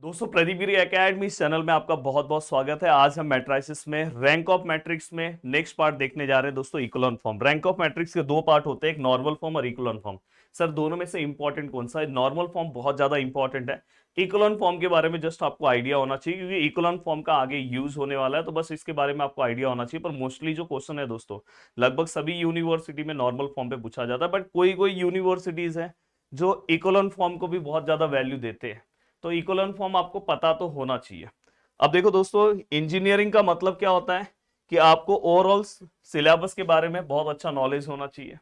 दोस्तों प्रदीप गिरी एकेडमी इस चैनल में आपका बहुत बहुत स्वागत है। आज हम मैट्राइसिस में रैंक ऑफ मैट्रिक्स में नेक्स्ट पार्ट देखने जा रहे हैं दोस्तों, इकोलॉन फॉर्म। रैंक ऑफ मैट्रिक्स के दो पार्ट होते हैं, एक नॉर्मल फॉर्म और इकोलॉन फॉर्म। सर दोनों में से इंपॉर्टेंट कौन सा है? नॉर्मल फॉर्म बहुत ज्यादा इंपॉर्टेंट है। इकोलॉन फॉर्म के बारे में जस्ट आपको आइडिया होना चाहिए, क्योंकि इकोलॉन फॉर्म का आगे यूज होने वाला है, तो बस इसके बारे में आपको आइडिया होना चाहिए। पर मोस्टली जो क्वेश्चन है दोस्तों, लगभग सभी यूनिवर्सिटी में नॉर्मल फॉर्म पे पूछा जाता है, बट कोई कोई यूनिवर्सिटीज है जो इकोलॉन फॉर्म को भी बहुत ज्यादा वैल्यू देते हैं। तो इकोलॉन फॉर्म आपको पता तो होना चाहिए। अब देखो दोस्तों, इंजीनियरिंग का मतलब क्या होता है कि आपको ओवरऑल सिलेबस के बारे में बहुत अच्छा नॉलेज होना चाहिए।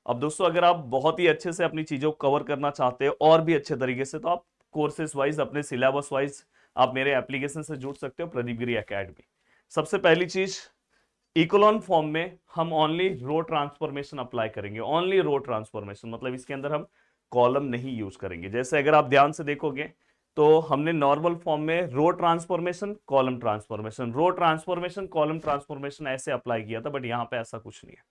अब दोस्तों, अगर आप बहुत ही अच्छे से अपनी चीजों को कवर करना चाहते हो और भी अच्छे तरीके से, तो आप कोर्सेज वाइज, अपने सिलेबस वाइज आप मेरे एप्लीकेशन से जुड़ सकते हो, प्रदीप गिरी एकेडमी। सबसे पहली चीज, इकोलॉन फॉर्म में हम ओनली रो ट्रांसफॉर्मेशन अप्लाई करेंगे। ओनली रो ट्रांसफॉर्मेशन मतलब इसके अंदर हम कॉलम नहीं यूज करेंगे। जैसे अगर आप ध्यान से देखोगे तो हमने नॉर्मल फॉर्म में रो ट्रांसफॉर्मेशन, कॉलम ट्रांसफॉर्मेशन, रो ट्रांसफॉर्मेशन, कॉलम ट्रांसफॉर्मेशन ऐसे अप्लाई किया था, बट यहां पे ऐसा कुछ नहीं है।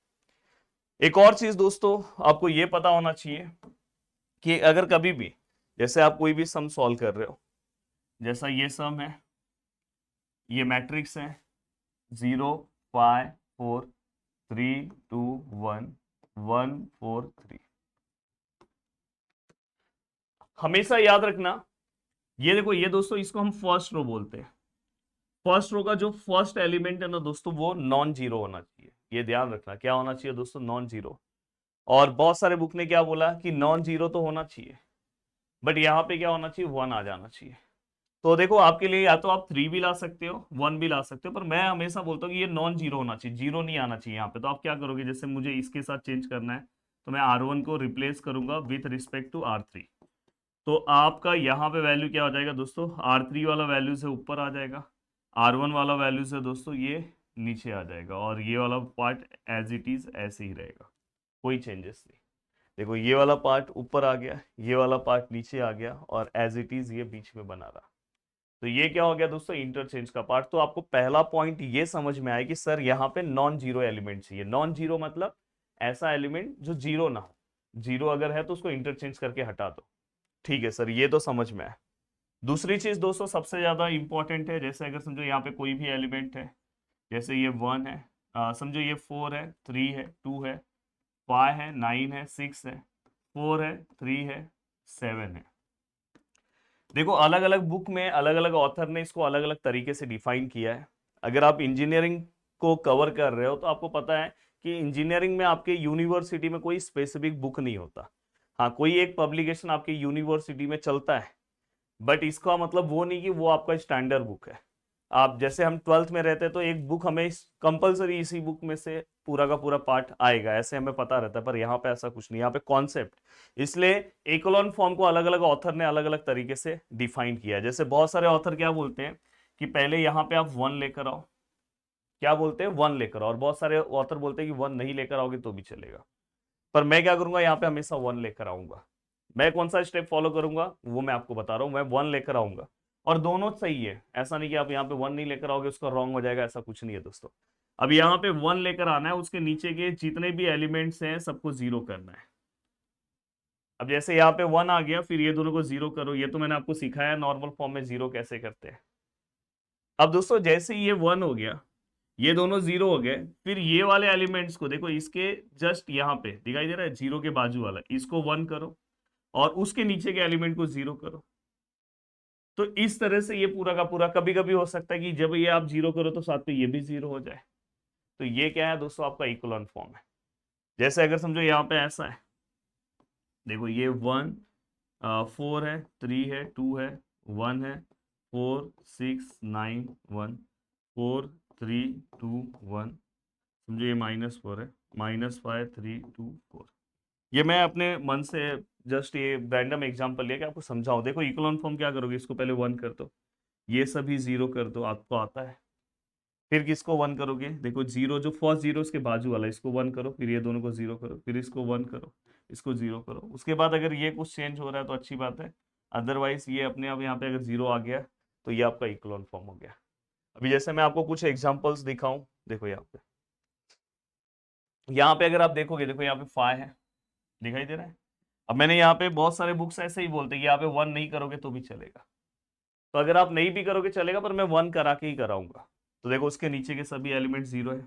एक और चीज दोस्तों, आपको यह पता होना चाहिए कि अगर कभी भी, जैसे आप कोई भी सम सॉल्व कर रहे हो, जैसा ये सम है, ये मैट्रिक्स है 0 5 4 3 2 1 1 4 3। हमेशा याद रखना, ये देखो, ये दोस्तों इसको हम फर्स्ट रो बोलते हैं। फर्स्ट रो का जो फर्स्ट एलिमेंट है ना दोस्तों, वो नॉन जीरो होना चाहिए। ये ध्यान रखना, क्या होना चाहिए दोस्तों? Non zero. और बहुत सारे बुक ने क्या बोला कि नॉन जीरो तो होना चाहिए, बट यहाँ पे क्या होना चाहिए? वन आ जाना चाहिए। तो देखो, आपके लिए या तो आप थ्री भी ला सकते हो, वन भी ला सकते हो, पर मैं हमेशा बोलता हूँ कि ये नॉन जीरो होना चाहिए, जीरो नहीं आना चाहिए यहाँ पे। तो आप क्या करोगे, जैसे मुझे इसके साथ चेंज करना है, तो मैं R1 को रिप्लेस करूंगा विथ रिस्पेक्ट टू R3। तो आपका यहाँ पे वैल्यू क्या हो जाएगा दोस्तों? R3 वाला वैल्यू से ऊपर आ जाएगा, R1 वाला वैल्यू से दोस्तों ये नीचे आ जाएगा, और ये वाला पार्ट एज इट इज ऐसे ही रहेगा, कोई चेंजेस नहीं। देखो, ये वाला पार्ट ऊपर आ गया, ये वाला पार्ट नीचे आ गया, और एज इट इज ये बीच में बना रहा। तो ये क्या हो गया दोस्तों? इंटरचेंज का पार्ट। तो आपको पहला पॉइंट ये समझ में आया कि सर यहाँ पे नॉन जीरो एलिमेंट चाहिए। नॉन जीरो मतलब ऐसा एलिमेंट जो जीरो ना हो। जीरो अगर है तो उसको इंटरचेंज करके हटा दो। ठीक है सर, ये तो समझ में आया। दूसरी चीज दोस्तों सबसे ज्यादा इंपॉर्टेंट है, जैसे अगर समझो यहाँ पे कोई भी एलिमेंट है, जैसे ये वन है, समझो ये फोर है, थ्री है, टू है, फाइव है, नाइन है, सिक्स है, फोर है, थ्री है, सेवन है। देखो, अलग अलग बुक में अलग अलग ऑथर ने इसको अलग अलग तरीके से डिफाइन किया है। अगर आप इंजीनियरिंग को कवर कर रहे हो तो आपको पता है कि इंजीनियरिंग में आपके यूनिवर्सिटी में कोई स्पेसिफिक बुक नहीं होता। हाँ, कोई एक पब्लिकेशन आपके यूनिवर्सिटी में चलता है, बट इसका मतलब वो नहीं कि वो आपका स्टैंडर्ड बुक है। आप जैसे हम ट्वेल्थ में रहते हैं तो एक बुक हमें कंपलसरी इसी बुक में से पूरा का पूरा पार्ट आएगा, ऐसे हमें पता रहता है। पर यहाँ पे ऐसा कुछ नहीं, यहाँ पे कॉन्सेप्ट। इसलिए इकोलॉन फॉर्म को अलग अलग ऑथर ने अलग अलग तरीके से डिफाइन किया है। जैसे बहुत सारे ऑथर क्या बोलते हैं कि पहले यहाँ पे आप वन लेकर आओ। क्या बोलते हैं? वन लेकर आओ। और बहुत सारे ऑथर बोलते हैं कि वन नहीं लेकर आओगे तो भी चलेगा। पर मैं क्या करूंगा, यहाँ पे हमेशा वन लेकर आऊंगा। मैं कौन सा स्टेप फॉलो करूंगा वो मैं आपको बता रहा हूं। मैं वन लेकर आऊंगा, और दोनों सही है। ऐसा नहीं कि आप यहाँ पे वन नहीं लेकर आओगे उसका रॉन्ग हो जाएगा, ऐसा कुछ नहीं है दोस्तों। अब यहाँ पे वन लेकर आना है, उसके नीचे के जितने भी एलिमेंट्स हैं सबको जीरो करना है। अब जैसे यहाँ पे वन आ गया, फिर ये दोनों को जीरो करो। ये तो मैंने आपको सिखाया नॉर्मल फॉर्म में जीरो कैसे करते हैं। अब दोस्तों, जैसे ही ये वन हो गया, ये दोनों जीरो हो गए, फिर ये वाले एलिमेंट्स को देखो, इसके जस्ट यहाँ पे दिखाई दे रहा है जीरो के बाजू वाला, इसको वन करो, और उसके नीचे के एलिमेंट को जीरो करो। तो इस तरह से ये पूरा का पूरा, कभी कभी हो सकता है कि जब ये आप जीरो करो तो साथ में ये भी जीरो हो जाए। तो ये क्या है दोस्तों? आपका इकोलॉन फॉर्म है। जैसे अगर समझो यहाँ पे ऐसा है, देखो ये वन, फोर है, थ्री है, टू है, वन है, four, six, nine, one, four, three, two, one. समझो ये माइनस फोर है, minus five, three, two, four. ये मैं अपने मन से जस्ट ये रैंडम एग्जांपल लिया कि आपको समझाऊं। देखो, इकोलॉन फॉर्म क्या करोगे, इसको पहले वन कर दो, ये सभी जीरो कर दो, आपको आता है। फिर किसको वन करोगे? देखो, जीरो जो फर्स्ट जीरो उसके बाजू वाला, इसको वन करो, फिर ये दोनों को जीरो करो, फिर इसको वन करो, इसको जीरो करो। उसके बाद अगर ये कुछ चेंज हो रहा है तो अच्छी बात है, अदरवाइज ये अपने आप यहाँ पे अगर जीरो आ गया तो ये आपका इकोलॉन फॉर्म हो गया। अभी जैसे मैं आपको कुछ एग्जाम्पल्स दिखाऊं, देखो यहाँ पे अगर आप देखोगे, देखो यहाँ पे फाइव है, दिखाई दे रहा है। अब मैंने यहाँ पे बहुत सारे बुक्स ऐसे ही बोलते हैं कि यहाँ पे वन नहीं करोगे तो भी चलेगा। तो अगर आप नहीं भी करोगे चलेगा, पर मैं 1 करा के ही कराऊंगा। तो देखो उसके नीचे के सभी एलिमेंट 0 है,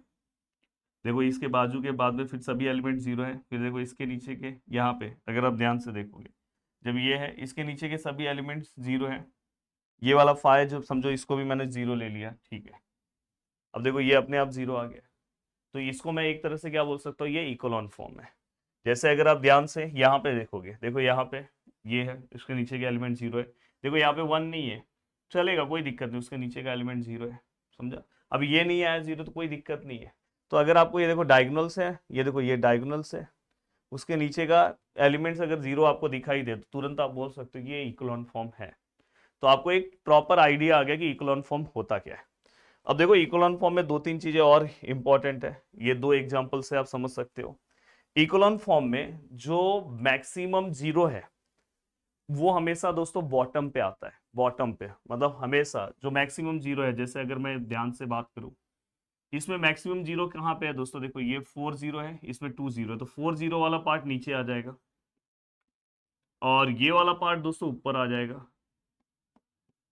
देखो इसके बाजू के बाद में फिर सभी एलिमेंट 0 है, फिर देखो इसके नीचे के यहाँ पे अगर आप ध्यान से देखोगे, जब ये है इसके नीचे के सभी एलिमेंट्स 0 है, ये वाला 5 जब समझो इसको भी मैंने 0 ले लिया, ठीक है। अब देखो ये अपने आप 0 आ गया, तो इसको मैं एक तरह से क्या बोल सकता हूँ, ये इकोलॉन फॉर्म है। जैसे अगर आप ध्यान से यहाँ पे देखोगे, देखो यहाँ पे ये है, इसके नीचे के एलिमेंट 0 है, देखो यहाँ पे 1 नहीं है, चलेगा कोई दिक्कत नहीं, उसके नीचे का एलिमेंट 0 है, समझा। अब ये नहीं आया 0 तो कोई दिक्कत नहीं है। तो अगर आपको ये देखो डायगोनल्स है, ये देखो ये डायगोनल्स है, उसके नीचे का एलिमेंट्स अगर 0 आपको दिखाई दे तो तुरंत आप बोल सकते हो कि ये इकोलॉन फॉर्म है। तो आपको एक प्रॉपर आइडिया आ गया कि इकोलॉन फॉर्म होता क्या है। अब देखो इकोलॉन फॉर्म में 2-3 चीजें और इंपॉर्टेंट है, ये 2 एग्जांपल से आप समझ सकते हो। इकोलॉन फॉर्म में जो मैक्सिमम 0 है वो हमेशा दोस्तों बॉटम पे आता है, बॉटम पे मतलब हमेशा जो मैक्सिमम 0 है, जैसे अगर मैं ध्यान से बात करूं, इसमें मैक्सिमम 0 कहाँ पे है दोस्तों, देखो ये 4 0 है, इसमें 2 0 है, तो 4 0 वाला पार्ट नीचे आ जाएगा और ये वाला पार्ट दोस्तों ऊपर आ जाएगा,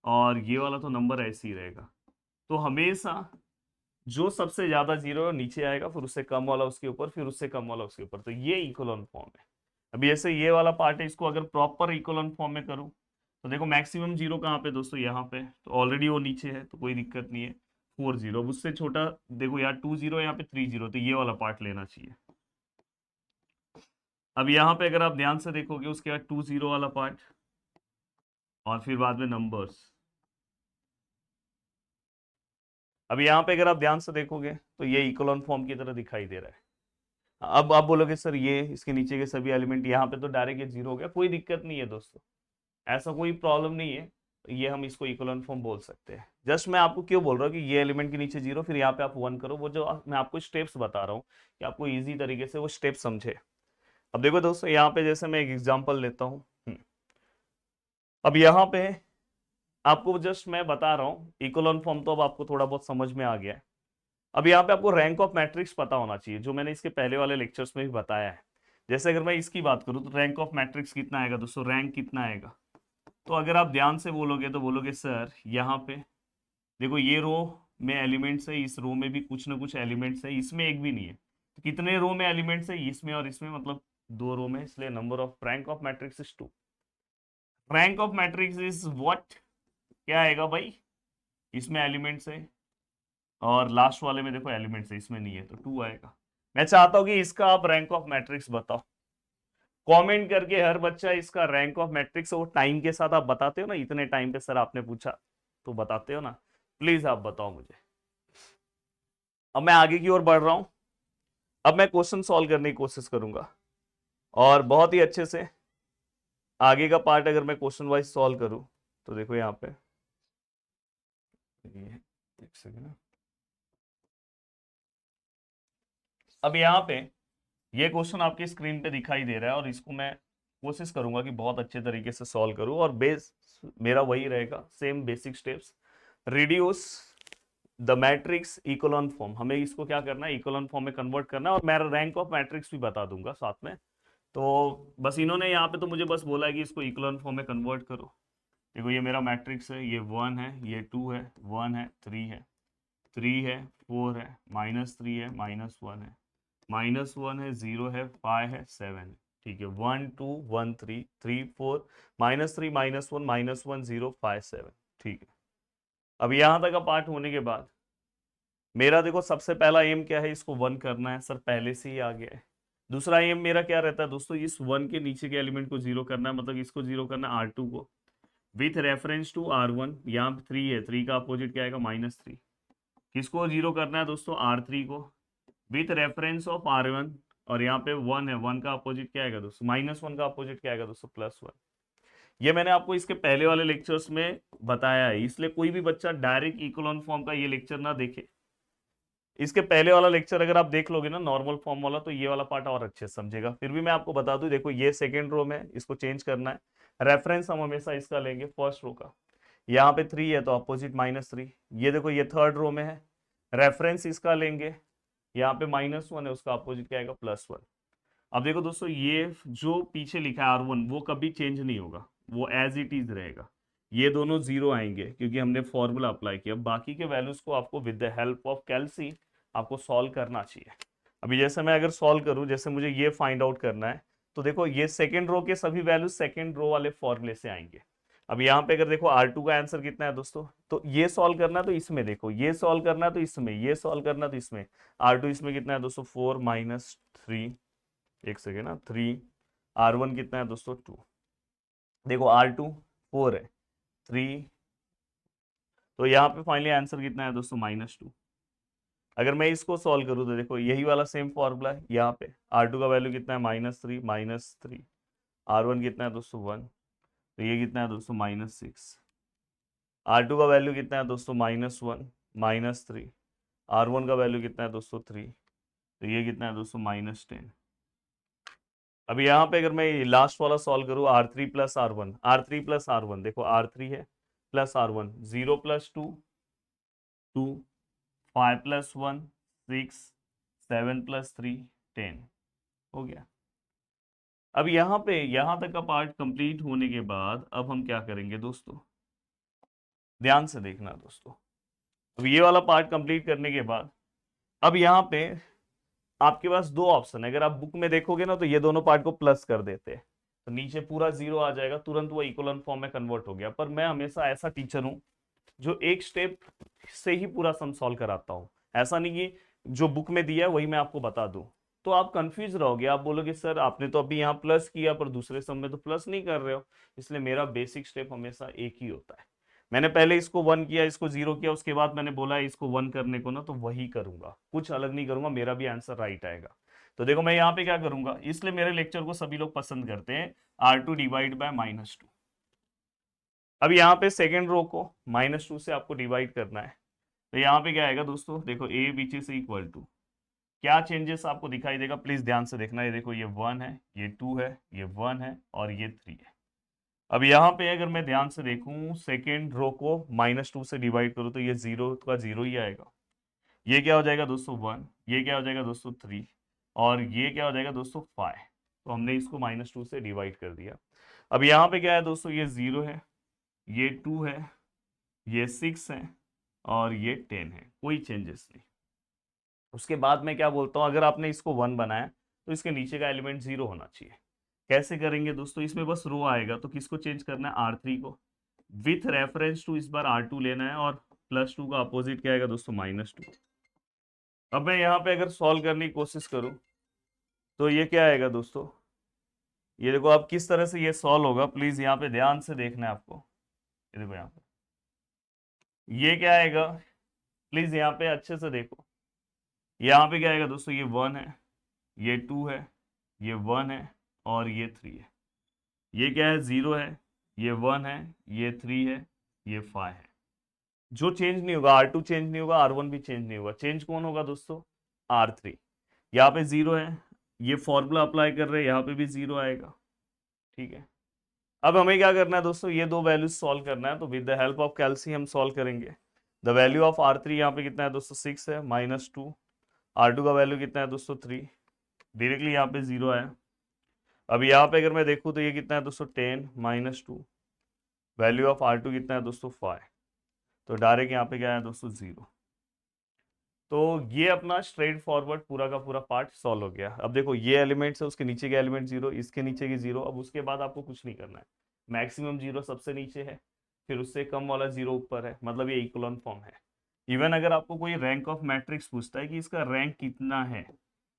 और ये वाला तो नंबर ऐसे ही रहेगा। तो हमेशा जो सबसे ज्यादा 0 है नीचे आएगा, फिर उससे कम वाला उसके ऊपर, फिर उससे कम वाला उसके ऊपर, तो ये इकोलॉन फॉर्म है। अभी ऐसे ये वाला पार्ट है, इसको अगर प्रॉपर इकोलॉन फॉर्म में करूं तो देखो मैक्सिमम 0 कहाँ पे दोस्तों, यहाँ पे, तो ऑलरेडी वो नीचे है तो कोई दिक्कत नहीं है। 4 0, अब उससे छोटा देखो यार 2 0, यहाँ पे 3 0, तो ये वाला पार्ट लेना चाहिए। अब यहाँ पे अगर आप ध्यान से देखोगे उसके बाद 2 0 वाला पार्ट और फिर बाद में नंबर्स। अब यहाँ पे अगर आप ध्यान से देखोगे तो ये इकोलॉन फॉर्म की तरह दिखाई दे रहा है। अब आप बोलोगे सर ये इसके नीचे के सभी एलिमेंट, यहाँ पे तो डायरेक्ट ये 0 हो गया, कोई दिक्कत नहीं है दोस्तों, ऐसा कोई प्रॉब्लम नहीं है, ये हम इसको इकोलॉन फॉर्म बोल सकते हैं। जस्ट मैं आपको क्यों बोल रहा हूँ कि ये एलिमेंट के नीचे 0 फिर यहाँ पे आप 1 करो, वो जो मैं आपको स्टेप्स बता रहा हूँ कि आपको इजी तरीके से वो स्टेप समझे। अब देखो दोस्तों यहाँ पे जैसे मैं एक एग्जांपल लेता हूँ, अब यहाँ पे आपको जस्ट मैं बता रहा हूँ इकोलॉन फॉर्म, तो अब आपको थोड़ा बहुत समझ में आ गया है। अब यहाँ पे आपको रैंक ऑफ मैट्रिक्स पता होना चाहिए, जो मैंने इसके पहले वाले लेक्चर्स में भी बताया है। जैसे अगर मैं इसकी बात करूँ तो रैंक ऑफ मैट्रिक्स कितना आएगा दोस्तों, रैंक कितना आएगा, तो अगर आप ध्यान से बोलोगे तो बोलोगे सर यहाँ पे देखो ये रो में एलिमेंट्स है, इस रो में भी कुछ ना कुछ एलिमेंट्स है, इसमें एक भी नहीं है, तो कितने रो में एलिमेंट्स है, इसमें और इसमें, मतलब 2 रो में, इसलिए number of rank of matrix is 2। Rank of matrix is what, क्या आएगा भाई, इसमें एलिमेंट्स है और लास्ट वाले में देखो एलिमेंट्स है, इसमें नहीं है, तो 2 आएगा। मैं चाहता हूं कि इसका आप रैंक ऑफ मैट्रिक्स बताओ, कमेंट करके हर बच्चा इसका रैंक ऑफ मैट्रिक्स, वो टाइम के साथ आप बताते हो ना, इतने टाइम पे सर आपने पूछा तो बताते हो ना, प्लीज आप बताओ मुझे। अब मैं आगे की ओर बढ़ रहा हूं, अब मैं क्वेश्चन सॉल्व करने की कोशिश करूंगा और बहुत ही अच्छे से आगे का पार्ट अगर मैं क्वेश्चन वाइज सॉल्व करूं तो देखो यहाँ पे ये एक सेकंड, अब यहाँ पे ये क्वेश्चन आपकी स्क्रीन पे दिखाई दे रहा है और इसको मैं कोशिश करूंगा कि बहुत अच्छे तरीके से सॉल्व करूं, और बेस मेरा वही रहेगा, same basic steps, reduce the matrix echelon form, हमें इसको क्या करना है, इकोलॉन फॉर्म में कन्वर्ट करना है, और मैं रैंक ऑफ मैट्रिक्स भी बता दूंगा साथ में। तो बस इन्होंने यहाँ पे तो मुझे बस बोला है कि इसको इकोलॉन फॉर्म में कन्वर्ट करो। देखो ये मेरा मैट्रिक्स है, ये 1 है, ये 2 है, 1 है, 3 है, 3 है, 4 है, -3 है, -1 है, -1 है, 0 है, 5 है, 7 है, ठीक है, 1 2 1 3 3 4 -3 -1 -1 0 5 7, ठीक है। अब यहाँ तक का पार्ट होने के बाद मेरा देखो सबसे पहला एम क्या है, इसको 1 करना है, सर पहले से ही आ गया है। दूसरा एम मेरा क्या रहता है दोस्तों, इस 1 के नीचे के एलिमेंट को 0 करना है, मतलब इसको 0 करना है R2 को, विथ रेफरेंस टू R1, यहाँ 3 है, 3 का अपोजिट क्या आएगा, -3, किसको 0 करना है दोस्तों, R3 को, विथ रेफरेंस ऑफ R1, और यहाँ पे 1 है, 1 का अपोजिट क्या आएगा दोस्तों, -1 का अपोजिट क्या आएगा दोस्तों, +1। ये मैंने आपको इसके पहले वाले लेक्चर्स में बताया है, इसलिए कोई भी बच्चा डायरेक्ट इकोलॉन फॉर्म का ये लेक्चर ना देखे, इसके पहले वाला लेक्चर अगर आप देख लोगे ना नॉर्मल फॉर्म वाला, तो ये वाला पार्ट और अच्छे से समझेगा। फिर भी मैं आपको बता दूं, देखो ये सेकेंड रो में इसको चेंज करना है, रेफरेंस हम हमेशा इसका लेंगे फर्स्ट रो का, यहाँ पे 3 है तो अपोजिट -3, ये देखो ये थर्ड रो में है, रेफरेंस इसका लेंगे, यहाँ पे -1 है, उसका अपोजिट क्या आएगा, +1। अब देखो दोस्तों ये जो पीछे लिखा है R1 वो कभी चेंज नहीं होगा, वो एज इट इज रहेगा, ये दोनों जीरो आएंगे क्योंकि हमने फॉर्मूला अप्लाई किया। बाकी के वैल्यूज को आपको विद द हेल्प ऑफ कैलसी आपको सॉल्व करना चाहिए। अभी जैसे मैं अगर सॉल्व करूं, जैसे मुझे ये फाइंड आउट करना है, तो देखो ये सेकेंड रो के सभी वैल्यूज सेकेंड रो वाले फॉर्मूले से आएंगे। अब यहाँ पे अगर देखो R2 का आंसर कितना है दोस्तों, तो ये सॉल्व करना है तो इसमें देखो, ये सॉल्व करना है तो इसमें, ये सॉल्व करना है तो इसमें। R2 इसमें कितना है दोस्तों 4 माइनस 3, एक सेकेंड ना 3। R1 कितना है दोस्तों 2। देखो R2 4 है, 3, तो यहाँ पे फाइनली आंसर कितना है दोस्तों -2। अगर मैं इसको सॉल्व करूँ तो देखो यही वाला सेम फॉर्मूला है, यहाँ पे R2 का वैल्यू कितना है -3, R1 कितना है दोस्तों 1, तो ये कितना है दोस्तों -6। R2 का वैल्यू कितना है दोस्तों -1, -3, R1 का वैल्यू कितना है दोस्तों 3, तो ये कितना है दोस्तों -10। अब यहाँ पे अगर मैं लास्ट वाला सॉल्व करूँ R3 प्लस R1, देखो R3 है plus R1, 0 plus 2 2, 5 plus 1 6, 7 plus 3 10 हो गया। अब यहाँ पे यहाँ तक का पार्ट कंप्लीट होने के बाद अब हम क्या करेंगे दोस्तों, ध्यान से देखना दोस्तों। अब ये वाला पार्ट कंप्लीट करने के बाद अब यहाँ पे आपके पास दो ऑप्शन है। अगर आप बुक में देखोगे ना तो ये दोनों पार्ट को प्लस कर देते हैं, तो नीचे पूरा जीरो आ जाएगा, तुरंत वो इक्वलन फॉर्म में कन्वर्ट हो गया। पर मैं हमेशा ऐसा टीचर हूँ जो एक स्टेप से ही पूरा सम सॉल्व कराता हूँ। ऐसा नहीं कि जो बुक में दिया है वही मैं आपको बता दूं, तो आप कंफ्यूज रहोगे, आप बोलोगे सर आपने तो अभी यहाँ प्लस किया पर दूसरे सम में तो प्लस नहीं कर रहे हो। इसलिए मेरा बेसिक स्टेप हमेशा एक ही होता है। मैंने पहले इसको 1 किया, इसको 0 किया, उसके बाद मैंने बोला इसको 1 करने को ना, तो वही करूंगा, कुछ अलग नहीं करूंगा, मेरा भी आंसर राइट आएगा। तो देखो मैं यहाँ पे क्या करूंगा, इसलिए मेरे लेक्चर को सभी लोग पसंद करते हैं, R2 डिवाइड बाय -2। अब यहाँ पे सेकेंड रो को -2 से आपको डिवाइड करना है, तो यहाँ पे क्या आएगा दोस्तों, देखो ए बीच से इक्वल टू, क्या चेंजेस आपको दिखाई देगा प्लीज ध्यान से देखना। ये देखो ये 1 है, ये 2 है, ये 1 है और ये 3 है। अब यहाँ पे अगर मैं ध्यान से देखूं, सेकेंड रो को -2 से डिवाइड करूं तो ये 0 का 0 ही आएगा। ये क्या हो जाएगा दोस्तों 1, ये क्या हो जाएगा दोस्तों 3 और ये क्या हो जाएगा दोस्तों 5। तो हमने इसको -2 से डिवाइड कर दिया। अब यहाँ पे क्या है दोस्तों, ये 0 है, ये 2 है, ये 6 है और ये 10 है, कोई चेंजेस नहीं। उसके बाद मैं क्या बोलता हूँ, अगर आपने इसको 1 बनाया तो इसके नीचे का एलिमेंट 0 होना चाहिए। कैसे करेंगे दोस्तों, इसमें बस रो आएगा तो किसको चेंज करना है, R3 को, विथ रेफरेंस टू इस बार R2 लेना है और +2 का अपोजिट क्या आएगा दोस्तों -2। अब मैं यहाँ पे अगर सॉल्व करने की कोशिश करूँ तो ये क्या आएगा दोस्तों, ये देखो अब किस तरह से ये सॉल्व होगा, प्लीज यहाँ पे ध्यान से देखना है आपको। ये देखो यहाँ पे ये क्या आएगा, प्लीज यहाँ पे अच्छे से देखो। यहाँ पे क्या आएगा दोस्तों, ये 1 है, ये 2 है, ये 1 है और ये 3 है। ये क्या है 0 है, ये 1 है, ये 3 है, ये 5 है। जो चेंज नहीं होगा, R2 चेंज नहीं होगा, R1 भी चेंज नहीं होगा। चेंज कौन होगा दोस्तों, R3। यहाँ पे 0 है, ये फॉर्मूला अप्लाई कर रहे हैं, यहाँ पे भी 0 आएगा। ठीक है, अब हमें क्या करना है दोस्तों, ये दो वैल्यूज सॉल्व करना है, तो विद द हेल्प ऑफ कैल्सी हम सॉल्व करेंगे। द वैल्यू ऑफ R3 यहाँ पे कितना है दोस्तों 6 है, -2। R2 का वैल्यू कितना है दोस्तों 3, डायरेक्टली यहाँ पे 0 आया। अब यहाँ पे अगर मैं देखूँ तो ये कितना है दोस्तों 10 -2, वैल्यू ऑफ R2 कितना है दोस्तों 5, तो डायरेक्ट यहाँ पे क्या है दोस्तों 0। तो ये अपना स्ट्रेट फॉरवर्ड पूरा का पूरा पार्ट सॉल्व हो गया। अब देखो ये एलिमेंट्स है, उसके नीचे के एलिमेंट 0, इसके नीचे की 0। अब उसके बाद आपको कुछ नहीं करना है, मैक्सिमम 0 सबसे नीचे है, फिर उससे कम वाला 0 ऊपर है, मतलब ये इक्वलन फॉर्म है। इवन अगर आपको कोई रैंक ऑफ मैट्रिक्स पूछता है कि इसका रैंक कितना है,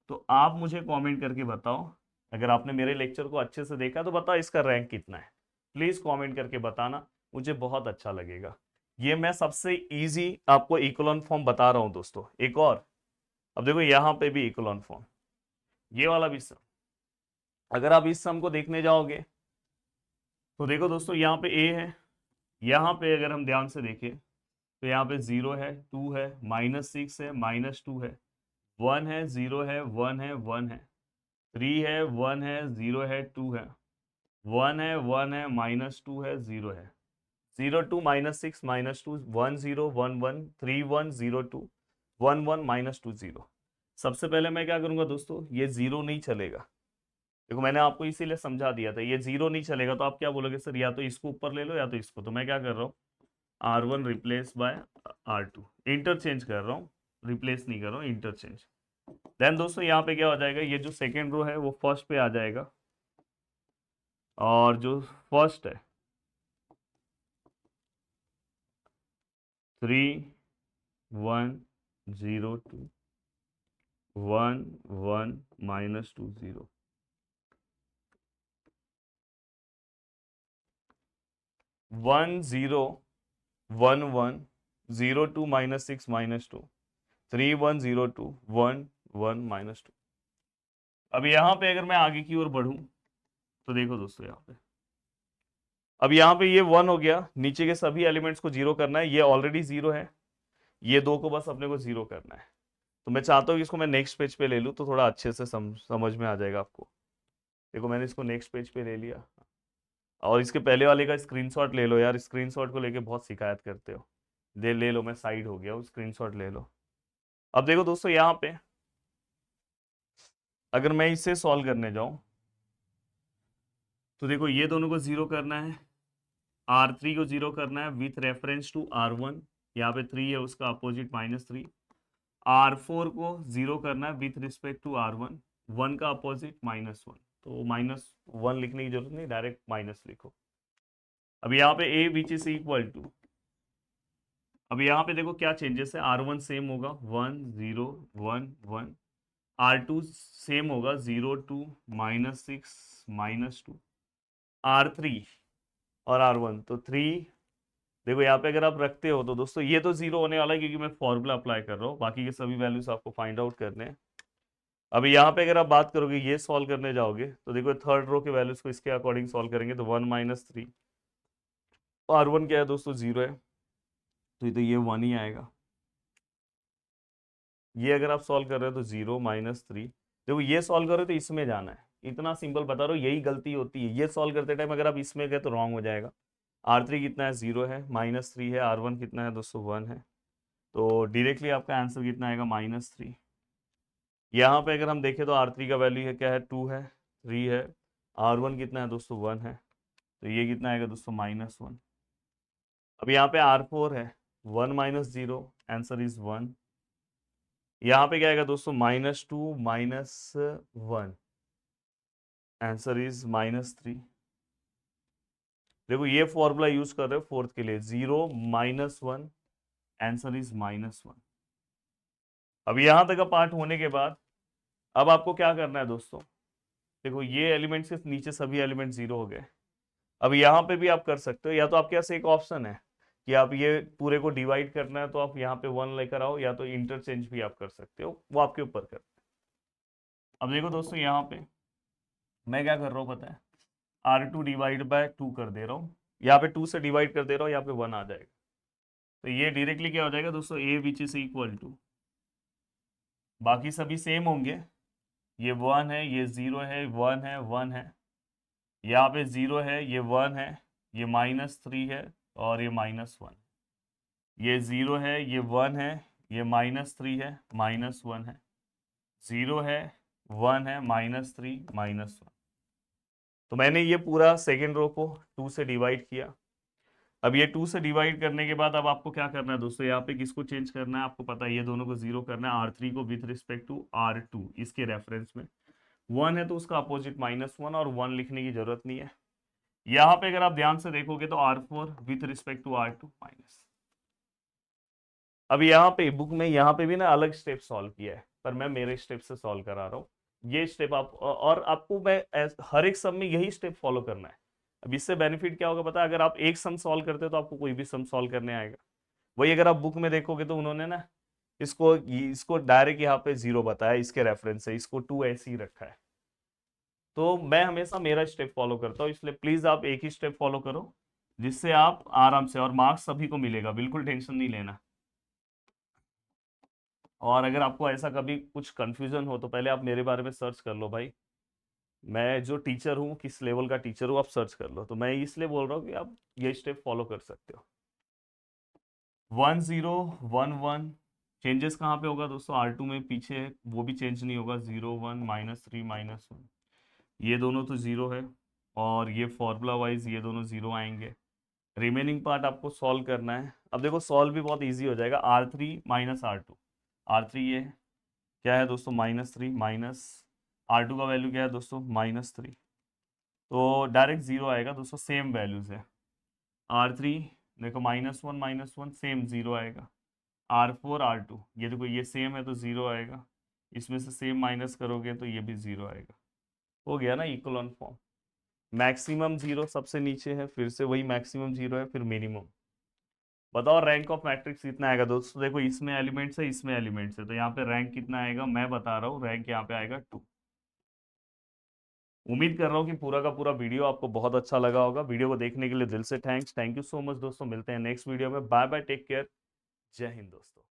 तो आप मुझे कमेंट करके बताओ। अगर आपने मेरे लेक्चर को अच्छे से देखा तो बताओ इसका रैंक कितना है, प्लीज कमेंट करके बताना, मुझे बहुत अच्छा लगेगा। ये मैं सबसे इजी आपको इक्वलन फॉर्म बता रहा हूं दोस्तों। एक और, अब देखो यहाँ पे भी इक्वलन फॉर्म, ये वाला भी सम। अगर आप इस सम को देखने जाओगे तो देखो दोस्तों यहाँ पे ए है, यहाँ पे अगर हम ध्यान से देखें तो यहाँ पे 0 है, 2 है, -6 है, -2 है, 1 है, 0 है, 1 है, 1 है, 3 है, 1 है, 0 है, 2 है, 1 है, 1 है, -2 है, 0 है, 0 2 -6 -2 1 0 1 1 3 1 0 2 1 1 -2 0। सबसे पहले मैं क्या करूंगा दोस्तों, ये 0 नहीं चलेगा, देखो मैंने आपको इसीलिए समझा दिया था, ये जीरो नहीं चलेगा तो आप क्या बोलोगे सर, या तो इसको ऊपर ले लो या तो इसको। तो मैं क्या कर रहा हूँ, R1 replace by R2, interchange कर रहा हूँ, रिप्लेस नहीं कर रहा हूँ, इंटरचेंज। देन दोस्तों यहाँ पे क्या हो जाएगा, ये जो सेकेंड रो है वो फर्स्ट पे आ जाएगा, और जो फर्स्ट है 3 1 0 2 1 1 -2 0, 1 0 1 1 0 2 -6 -2 3 1 0 2 1 1 -2। अब यहाँ पे अगर मैं आगे की ओर बढ़ूं तो देखो दोस्तों यहाँ पे, अब यहाँ पे ये 1 हो गया, नीचे के सभी एलिमेंट्स को जीरो करना है, ये ऑलरेडी जीरो है, ये दो को बस अपने को जीरो करना है। तो मैं चाहता हूँ कि इसको मैं नेक्स्ट पेज पे ले लूँ तो थोड़ा अच्छे से समझ में आ जाएगा आपको। देखो मैंने इसको नेक्स्ट पेज पे ले लिया, और इसके पहले वाले का स्क्रीनशॉट ले लो यार, स्क्रीनशॉट को लेके बहुत शिकायत करते हो। ले लो, मैं साइड हो गया हूँ, स्क्रीनशॉट ले लो। अब देखो दोस्तों यहाँ पे अगर मैं इसे सॉल्व करने जाऊं तो देखो ये दोनों को जीरो करना है, R3 को जीरो करना है विथ रेफरेंस टू R1, यहाँ पे 3 है उसका अपोजिट -3। R4 को जीरो करना है विथ रिस्पेक्ट टू R1, 1 का अपोजिट -1। तो -1 लिखने की जरूरत नहीं, डायरेक्ट माइनस लिखो। अब यहाँ पे A which is equal to, अब यहाँ पे देखो क्या चेंजेस है, R1 सेम होगा 1 0 1 1, R2 सेम होगा 0 2 -6 -2, R3 और R1 तो 3। देखो यहाँ पे अगर आप रखते हो तो दोस्तों ये तो जीरो होने वाला है क्योंकि मैं फॉर्मूला अप्लाई कर रहा हूँ, बाकी के सभी वैल्यूज आपको फाइंड आउट करने हैं। अभी यहाँ पे अगर आप बात करोगे, ये सॉल्व करने जाओगे तो देखो थर्ड रो के वैल्यूज को इसके अकॉर्डिंग सॉल्व करेंगे तो 1 -3, R1 क्या है दोस्तों, जीरो है, तो ये 1 ही आएगा। ये अगर आप सॉल्व कर रहे हो तो 0 -3, देखो ये सॉल्व कर रहे हो तो इसमें जाना है, इतना सिंपल बता रहा हूँ, यही गलती होती है, ये सॉल्व करते टाइम अगर आप इसमें गए तो रॉन्ग हो जाएगा। R3 कितना है, 0 है, -3 है, R1 कितना है दोस्तों, 1 है, तो डायरेक्टली आपका आंसर कितना आएगा, -3। यहाँ पे अगर हम देखें तो R3 का वैल्यू है क्या है, 2 है, 3 है, R1 कितना है दोस्तों, 1 है, तो ये कितना आएगा दोस्तों, -1। अब यहाँ पे R4 है 1 -0, आंसर इज 1। यहाँ पे क्या आएगा दोस्तों, -2 -1, आंसर इज -3। देखो ये फॉर्मूला यूज कर रहे हो फोर्थ के लिए, 0 -1, आंसर इज -1। अब यहां तक का पार्ट होने के बाद अब आपको क्या करना है दोस्तों, देखो ये एलिमेंट से नीचे सभी एलिमेंट जीरो हो गए। अब यहाँ पे भी आप कर सकते हो, या तो आपके पास एक ऑप्शन है कि आप ये पूरे को डिवाइड करना है तो आप यहाँ पे 1 लेकर आओ, या तो इंटरचेंज भी आप कर सकते हो, वो आपके ऊपर कर। अब देखो दोस्तों यहाँ पे मैं क्या कर रहा हूँ पता है, R2 डिवाइड बाय 2 कर दे रहा हूँ, यहाँ पे 2 से डिवाइड कर दे रहा हूँ, यहाँ पे 1 आ जाएगा, तो ये डायरेक्टली क्या हो जाएगा दोस्तों, A which is equal to, बाकी सभी सेम होंगे, ये 1 है, ये 0 है, 1 है, 1 है, यहाँ पे 0 है, ये 1 है, ये -3 है, और ये -1, ये 0 है, ये 1 है, ये -3 है, -1 है, 0 है, 1 है, -3 -1। तो मैंने ये पूरा सेकेंड रो को 2 से डिवाइड किया। अब ये 2 से डिवाइड करने के बाद अब आपको क्या करना है दोस्तों, यहाँ पे किसको चेंज करना है, आपको पता है ये दोनों को जीरो करना है, R3 को विथ रिस्पेक्ट टू R2, इसके रेफरेंस में 1 है तो उसका अपोजिट -1, और 1 लिखने की जरूरत नहीं है। यहाँ पे अगर आप ध्यान से देखोगे तो R4 with respect to R2 minus. अब यहाँ पे बुक में यहाँ पे भी ना अलग स्टेप सॉल्व किया है, पर मैं मेरे स्टेप से सॉल्व करा रहा हूँ, ये स्टेप आप, और आपको मैं हर एक सम में यही स्टेप फॉलो करना है। अब इससे बेनिफिट क्या होगा पता है, अगर आप एक सम सॉल्व करते हो तो आपको कोई भी सम सॉल्व करने आएगा। वही अगर आप बुक में देखोगे तो उन्होंने ना इसको डायरेक्ट यहाँ पे 0 बताया, इसके रेफरेंस से इसको 2 ऐसे ही रखा है। तो मैं हमेशा मेरा स्टेप फॉलो करता हूँ, इसलिए प्लीज आप एक ही स्टेप फॉलो करो, जिससे आप आराम से, और मार्क्स सभी को मिलेगा, बिल्कुल टेंशन नहीं लेना। और अगर आपको ऐसा कभी कुछ कंफ्यूजन हो तो पहले आप मेरे बारे में सर्च कर लो भाई, मैं जो टीचर हूँ, किस लेवल का टीचर हूँ, आप सर्च कर लो। तो मैं इसलिए बोल रहा हूँ कि आप ये स्टेप फॉलो कर सकते हो। 1 0 1 1 चेंजेस कहाँ पे होगा दोस्तों, R2 में पीछे, वो भी चेंज नहीं होगा, 0 1 -3 -1। ये दोनों तो जीरो है, और ये फॉर्मूला वाइज ये दोनों जीरो आएंगे। रिमेनिंग पार्ट आपको सॉल्व करना है। अब देखो सॉल्व भी बहुत इजी हो जाएगा। R3 माइनस R2, R3 ये क्या है दोस्तों -3, माइनस R2 का वैल्यू क्या है दोस्तों -3, तो डायरेक्ट जीरो आएगा दोस्तों, सेम वैल्यूज है। R3 देखो -1 सेम जीरो आएगा। R4 R2 ये देखो ये सेम है तो जीरो आएगा, इसमें से सेम माइनस करोगे तो ये भी जीरो आएगा। हो गया ना इक्वल फॉर्म। मैक्सिमम जीरो सबसे नीचे है, फिर से वही मैक्सिमम जीरो है, फिर मिनिमम। बताओ रैंक ऑफ मैट्रिक्स कितना आएगा दोस्तों। देखो इसमें एलिमेंट्स है, इसमें एलिमेंट्स है, तो यहाँ पे रैंक कितना आएगा मैं बता रहा हूँ, रैंक यहाँ पे आएगा 2। उम्मीद कर रहा हूँ कि पूरा का पूरा वीडियो आपको बहुत अच्छा लगा होगा। वीडियो को देखने के लिए दिल से thanks, thank you so much दोस्तों। मिलते हैं नेक्स्ट वीडियो में। बाय बाय, टेक केयर, जय हिंद दोस्तों।